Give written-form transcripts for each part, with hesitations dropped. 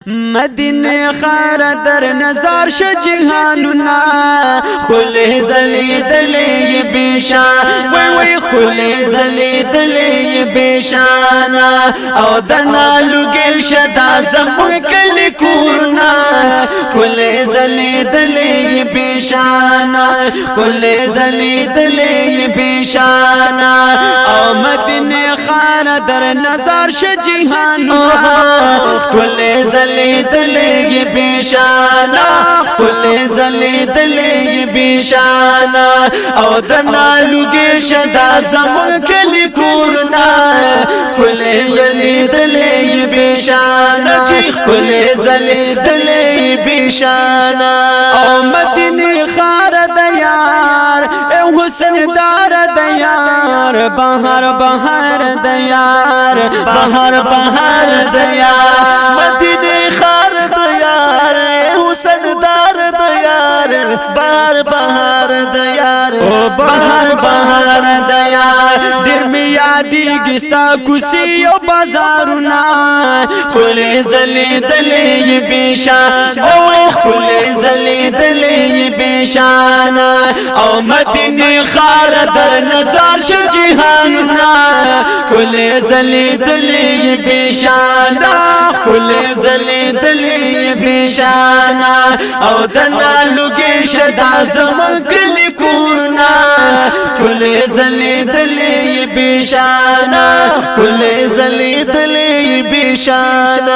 مدینه خار در نظر ش جهاننا خل زلیدلی بشان وی خل زلیدلی بشان او دنا لګل شدا زمون کلی کورنا خل زلیدلی بشان خل زلیدلی بشان او مدینه خار در نظر ش جهاننا خل زلیدلی بشانا کل زلیدلی بشانا او دنا لګي شدا زمون کلی کورنا کل زلیدلی بشانا کل زلیدلی بشانا او مدینه خار د یار او حسن دار د یار بهار بهار د یار بهار بهار د یار مدینه خار د یار حسن دار د یار بهار بهار د یار او بهار بهار د یار ډیر می یادېږي ستا کوڅې او بازارونه خل زلیدلی بشان او خل زلیدلی بشان او مدینه خار در نظر ش جهاننا خل زلیدلی بشان خل زلیدلی بشان او دنا لګي شدا زمون کلی کورنا خل زلیدلی بشان خل زلیدلی بشان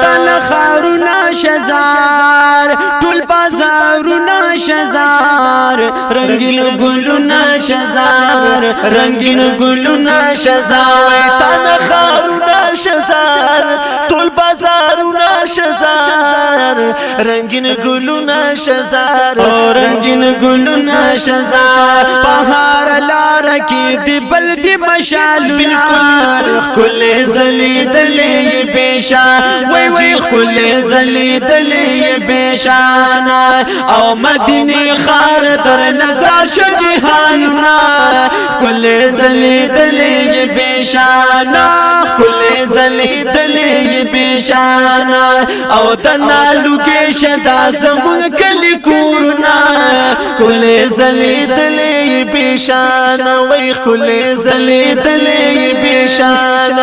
تن خارونا شزار ټول بازارونه شزار رنگین ګلونه شزار رنگین ګلونه شزار تن خارونا شزار ټول بازارونه شزار رنگین ګلونه شزار رنگین ګلونه شزار بهار لار کی دی بل دی مشالونه کل زلیدلی بشان وی کل زلیدلی بشان او مدینه خار در نظر ش جهاننا کل زلیدلی بشان کل زلیدلی بشان او دنا لګي شدا زمون کلی کورنا کل زلیدلی بشان وی کل زلیدلی بشان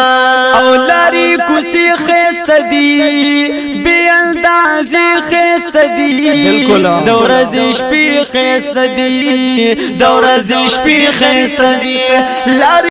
او لاری کوسی خست دی بی اندازی خست دی دورز شپی خست دی دورز شپی خست دی لاری